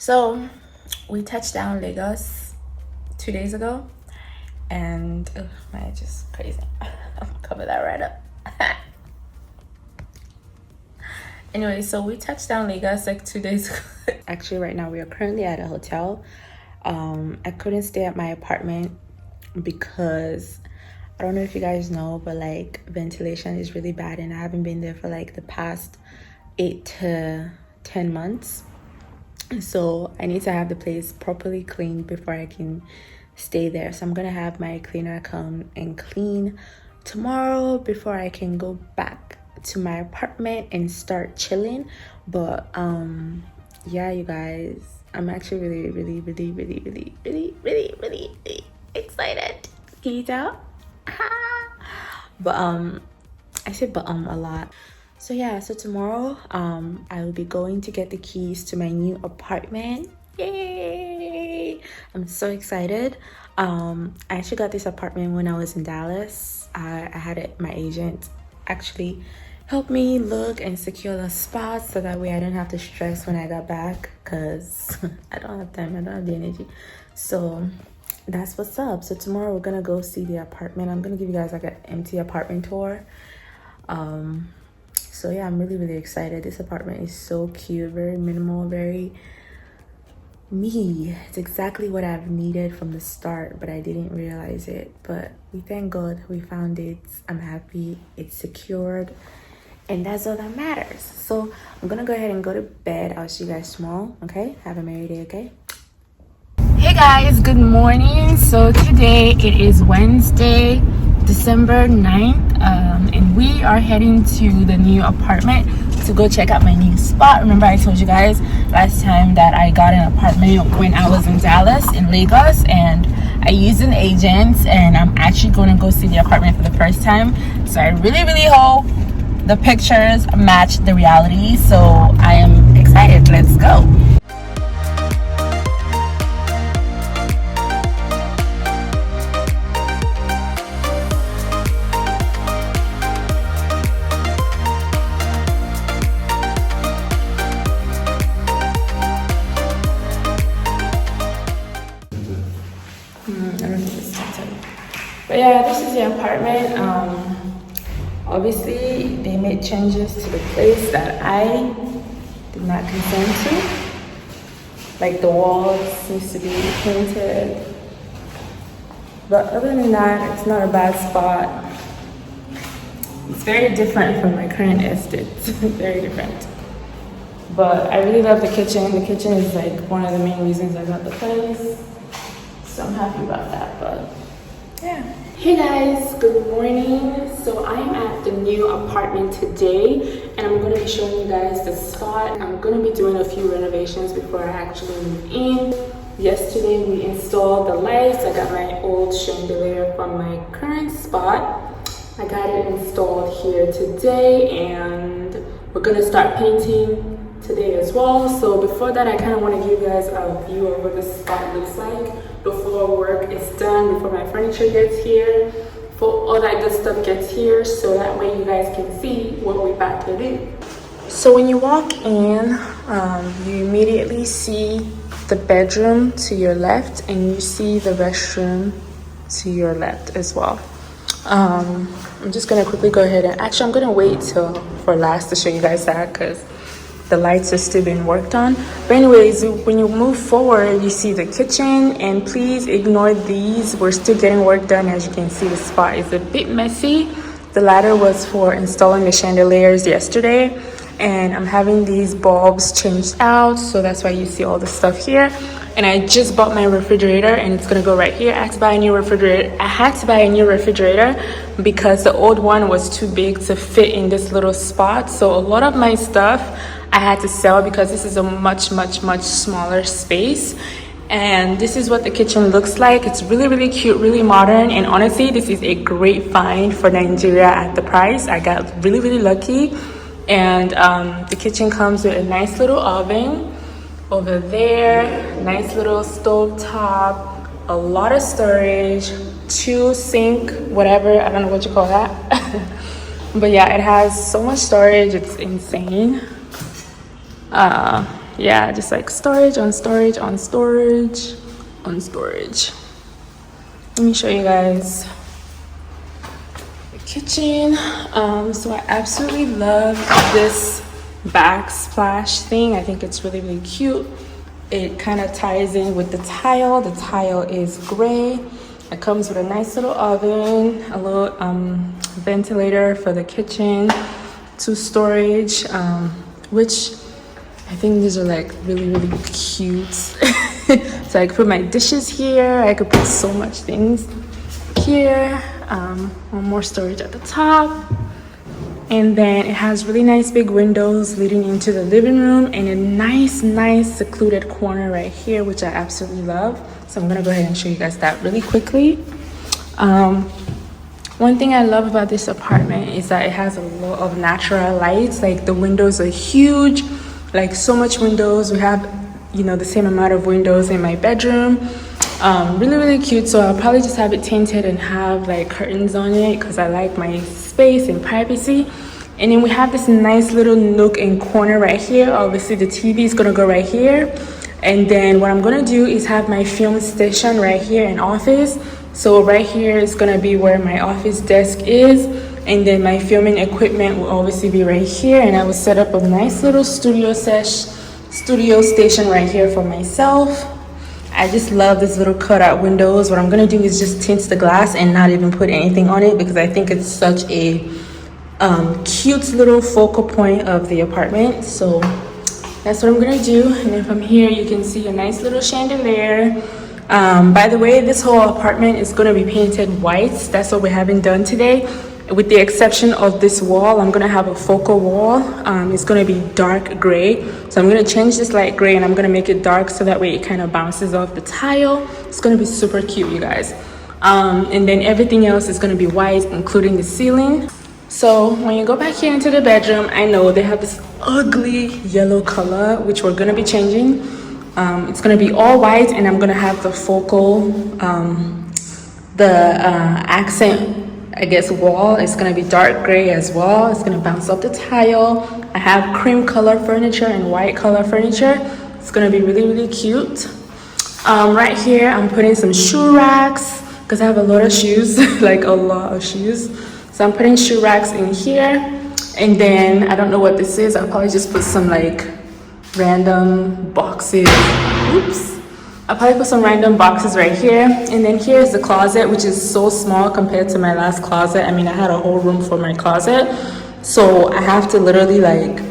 So we touched down Lagos 2 days ago, and man, it's just crazy. I'll cover that right up. Anyway, so we touched down Lagos like 2 days ago. Actually, right now we are currently at a hotel. I couldn't stay at my apartment because I don't know if you guys know, but like ventilation is really bad, and I haven't been there for like the past 8 to 10 months. So I need to have the place properly cleaned before I can stay there. So I'm gonna have my cleaner come and clean tomorrow before I can go back to my apartment and start chilling. But yeah, you guys, I'm actually really excited. Can you tell? But I say but a lot. So yeah, so tomorrow I will be going to get the keys to my new apartment. Yay! I'm so excited. I actually got this apartment when I was in Dallas. I had it, my agent actually help me look and secure the spots so that way I didn't have to stress when I got back, because I don't have time, I don't have the energy. So that's what's up. So tomorrow we're gonna go see the apartment. I'm gonna give you guys like an empty apartment tour. So yeah, I'm really excited. This apartment is so cute, very minimal, very me. It's exactly what I've needed from the start, but I didn't realize it. But we thank God we found it. I'm happy it's secured, and that's all that matters. So I'm gonna go ahead and go to bed. I'll see you guys tomorrow. Okay, have a merry day. Okay, hey guys, good morning. So today it is Wednesday, December 9th, and we are heading to the new apartment to go check out my new spot. Remember I told you guys last time that I got an apartment when I was in Dallas, in Lagos, and I used an agent, and I'm actually going to go see the apartment for the first time. So I really hope the pictures match the reality. So I am excited. Let's go. But yeah, this is the apartment. Obviously they made changes to the place that I did not consent to. Like the walls used to be painted. But other than that, it's not a bad spot. It's very different from my current estate. Very different. But I really love the kitchen. The kitchen is like one of the main reasons I got the place. So I'm happy about that, but yeah. Hey guys, good morning. So I'm at the new apartment today, and I'm going to be showing you guys the spot. I'm going to be doing a few renovations before I actually move in. Yesterday we installed the lights. I got my old chandelier from my current spot. I got it installed here today, and we're going to start painting today as well. So before that, I kind of want to give you guys a view of what the spot looks like before work is done, before my furniture gets here, before all that good stuff gets here, so that way you guys can see what we're about to do. So when you walk in, you immediately see the bedroom to your left, and you see the restroom to your left as well. I'm just gonna quickly go ahead and actually I'm gonna wait till for last to show you guys that, because the lights are still being worked on. But anyways, when you move forward, you see the kitchen, and please ignore these. We're still getting work done. As you can see, the spot is a bit messy. The ladder was for installing the chandeliers yesterday, and I'm having these bulbs changed out, so that's why you see all the stuff here. And I just bought my refrigerator, and it's gonna go right here. I had to buy a new refrigerator. I had to buy a new refrigerator because the old one was too big to fit in this little spot. So a lot of my stuff I had to sell because this is a much smaller space. And this is what the kitchen looks like. It's really cute, really modern, and honestly this is a great find for Nigeria at the price. I got really lucky. And the kitchen comes with a nice little oven over there, nice little stove top, a lot of storage, 2 sink, whatever, I don't know what you call that. But yeah, it has so much storage, it's insane. yeah, just like storage on storage on storage on storage. Let me show you guys the kitchen. So I absolutely love this backsplash thing. I think it's really, really cute. It kind of ties in with the tile. The tile is gray. It comes with a nice little oven, a little ventilator for the kitchen, 2 storage, which I think these are like really, really cute. So I could put my dishes here. I could put so much things here. One more storage at the top. And then it has really nice big windows leading into the living room and a nice, nice secluded corner right here, which I absolutely love. So I'm gonna go ahead and show you guys that really quickly. One thing I love about this apartment is that it has a lot of natural lights. Like the windows are huge, like so much windows. We have, you know, the same amount of windows in my bedroom. Really, really cute. So I'll probably just have it tinted and have like curtains on it because I like my space and privacy. And then we have this nice little nook and corner right here. Obviously the TV is gonna go right here. And then what I'm gonna do is have my film station right here in office. So right here is gonna be where my office desk is. And then my filming equipment will obviously be right here. And I will set up a nice little studio station right here for myself. I just love this little cutout windows. What I'm gonna do is just tint the glass and not even put anything on it because I think it's such a cute little focal point of the apartment. So that's what I'm gonna do. And then from here you can see a nice little chandelier. By the way, this whole apartment is gonna be painted white. That's what we haven't done today. With the exception of this wall, I'm gonna have a focal wall. It's gonna be dark gray. So I'm gonna change this light gray and I'm gonna make it dark so that way it kind of bounces off the tile. It's gonna be super cute, you guys. And then everything else is gonna be white, including the ceiling. So when you go back here into the bedroom, I know they have this ugly yellow color, which we're gonna be changing. It's gonna be all white and I'm gonna have the focal, accent, I guess, wall is gonna be dark gray as well. It's gonna bounce off the tile. I have cream color furniture and white color furniture. It's gonna be really, really cute. Right here, I'm putting some shoe racks because I have a lot of shoes, like a lot of shoes. So I'm putting shoe racks in here. And then, I don't know what this is. I'll probably just put some like random boxes. Oops. I'll probably put some random boxes right here. And then here's the closet, which is so small compared to my last closet. I mean, I had a whole room for my closet. So I have to literally like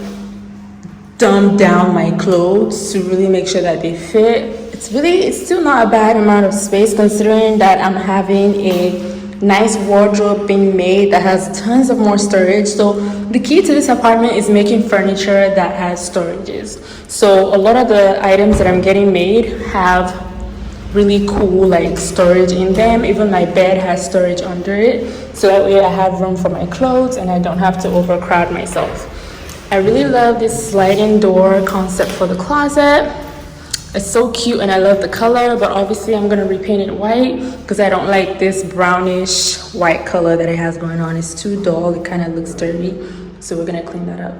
dumb down my clothes to really make sure that they fit. It's still not a bad amount of space considering that I'm having a nice wardrobe being made that has tons of more storage. So the key to this apartment is making furniture that has storages. So a lot of the items that I'm getting made have really cool like storage in them. Even my bed has storage under it. So that way I have room for my clothes and I don't have to overcrowd myself. I really love this sliding door concept for the closet. It's so cute and I love the color, but obviously I'm gonna repaint it white because I don't like this brownish white color that it has going on. It's too dull, it kind of looks dirty. So we're gonna clean that up.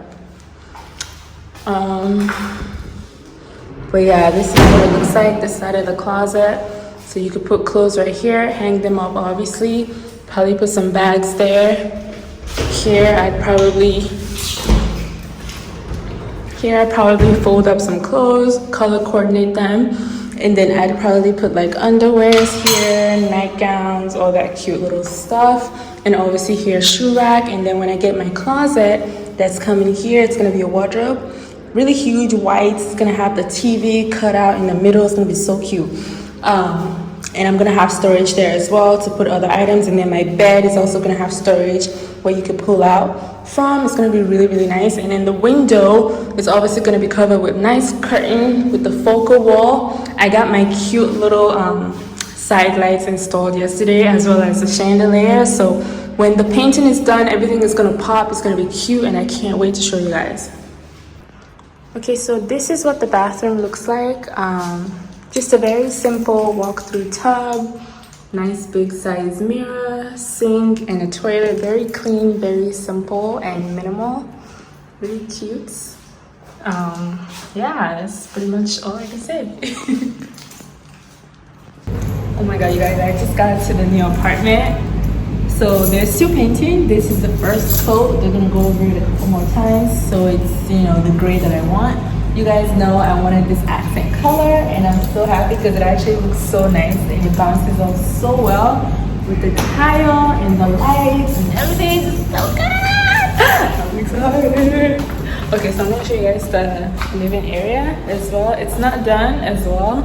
But yeah, this is what it looks like, this side of the closet. So you could put clothes right here, hang them up obviously, probably put some bags there. Here I'd probably fold up some clothes, color coordinate them, and then I'd probably put like underwears here, nightgowns, all that cute little stuff. And obviously here, shoe rack. And then when I get my closet that's coming here, it's gonna be a wardrobe. Really huge white, it's gonna have the TV cut out in the middle, it's gonna be so cute. And I'm gonna have storage there as well to put other items. And then my bed is also gonna have storage where you can pull out from. It's gonna be really, really nice. And then the window is obviously gonna be covered with nice curtain with the focal wall. I got my cute little side lights installed yesterday as well as the chandelier. So when the painting is done, everything is gonna pop. It's gonna be cute and I can't wait to show you guys. Okay, so this is what the bathroom looks like. Just a very simple walk-through tub, nice big size mirror, sink, and a toilet. Very clean, very simple, and minimal. Really cute. Yeah, that's pretty much all I can say. Oh my god, you guys, I just got to the new apartment. So they're still painting. This is the first coat. They're gonna go over it a couple more times. So it's, you know, the gray that I want. You guys know I wanted this accent color, and I'm so happy because it actually looks so nice and it bounces off so well with the tile and the lights and everything. It's just so good. I'm excited. Okay, so I'm gonna show you guys the living area as well. It's not done as well.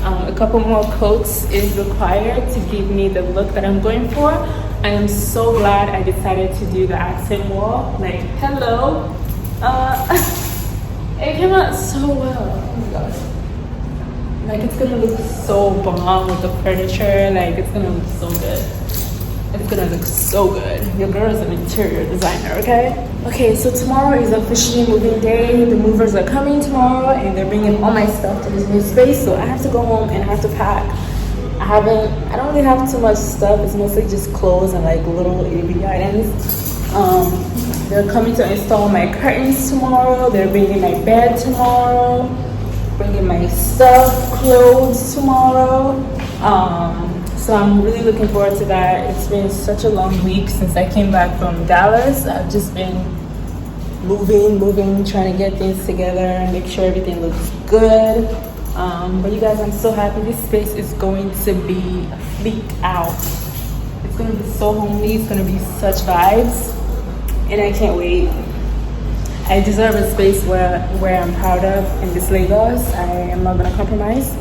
A couple more coats is required to give me the look that I'm going for. I am so glad I decided to do the accent wall. Like, hello. It came out so well. Oh my god. Like, it's gonna look so bomb with the furniture. Like, it's gonna look so good. It's gonna look so good. Your girl is an interior designer, okay? Okay, so tomorrow is officially moving day. The movers are coming tomorrow and they're bringing all my stuff to this new space. So I have to go home and I have to pack. I don't really have too much stuff. It's mostly just clothes and like little AV items. They're coming to install my curtains tomorrow. They're bringing my bed tomorrow. Bringing my stuff, clothes tomorrow. So I'm really looking forward to that. It's been such a long week since I came back from Dallas. I've just been moving, trying to get things together and make sure everything looks good. But you guys, I'm so happy. This space is going to be fleeked out. It's going to be so homely. It's going to be such vibes. And I can't wait. I deserve a space where I'm proud of in this Lagos. I am not going to compromise.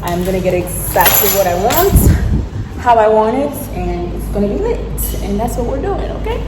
I'm going to get exactly what I want, how I want it, and it's going to be lit. And that's what we're doing, okay?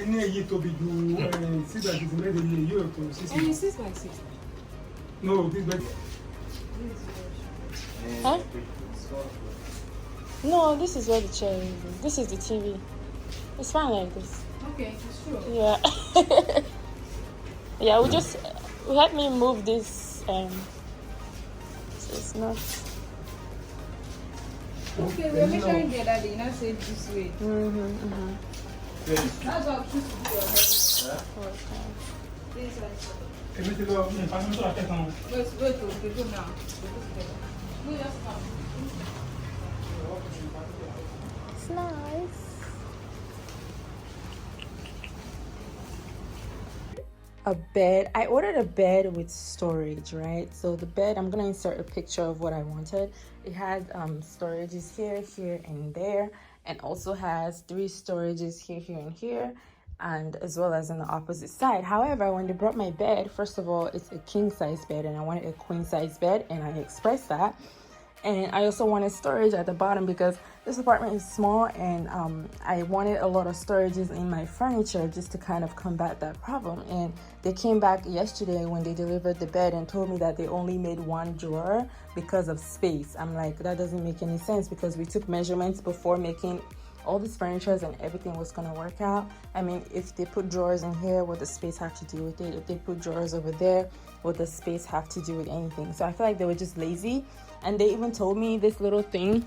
Kíní èyí tóbi ju 6 by 6 mẹ́rin yìí yóò tó 6. 6 by 6. No, this by. Huh? No, this is where the chair is. This is the TV. It's fine like this. Okay, sure. Yeah. Yeah, we help me move this. So it's not. Okay, we were measuring the other day. Now say this way. That's what I'm supposed to do. Okay. This one. Et mettez-le, passez-le sur la tête en haut. Wait, wait, go now. No, just come. It's nice. A bed. I ordered a bed with storage, right? So the bed, I'm gonna insert a picture of what I wanted. It had storages here, here, and there, and also has 3 storages here, here, and here, and as well as on the opposite side. However, when they brought my bed, first of all, it's a king size bed, and I wanted a queen size bed, and I expressed that. And I also wanted storage at the bottom because this apartment is small, and I wanted a lot of storages in my furniture just to kind of combat that problem. And they came back yesterday when they delivered the bed and told me that they only made 1 drawer because of space. I'm like, that doesn't make any sense, because we took measurements before making all these furnitures and everything was gonna work out. I mean, if they put drawers in here, what does space have to do with it? If they put drawers over there, what does space have to do with anything? So I feel like they were just lazy. And they even told me this little thing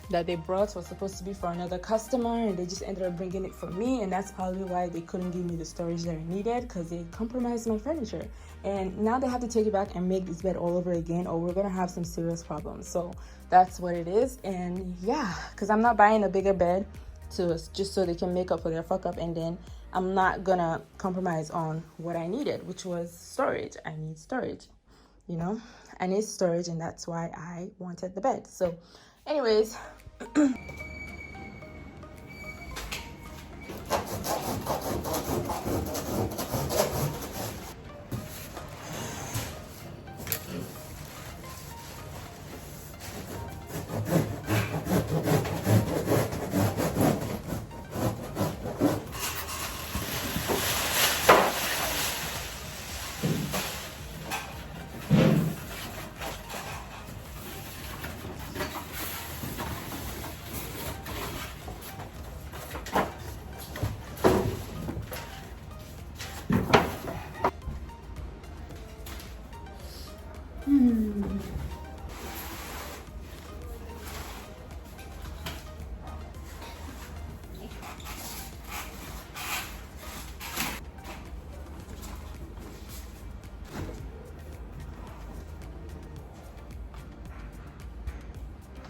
that they brought was supposed to be for another customer, and they just ended up bringing it for me, and that's probably why they couldn't give me the storage that I needed, because they compromised my furniture. And now they have to take it back and make this bed all over again, or we're gonna have some serious problems. So that's what it is. And yeah, because I'm not buying a bigger bed to just so they can make up for their fuck up, and then I'm not gonna compromise on what I needed, which was storage. I need storage, you know, I need storage, and that's why I wanted the bed. So anyways,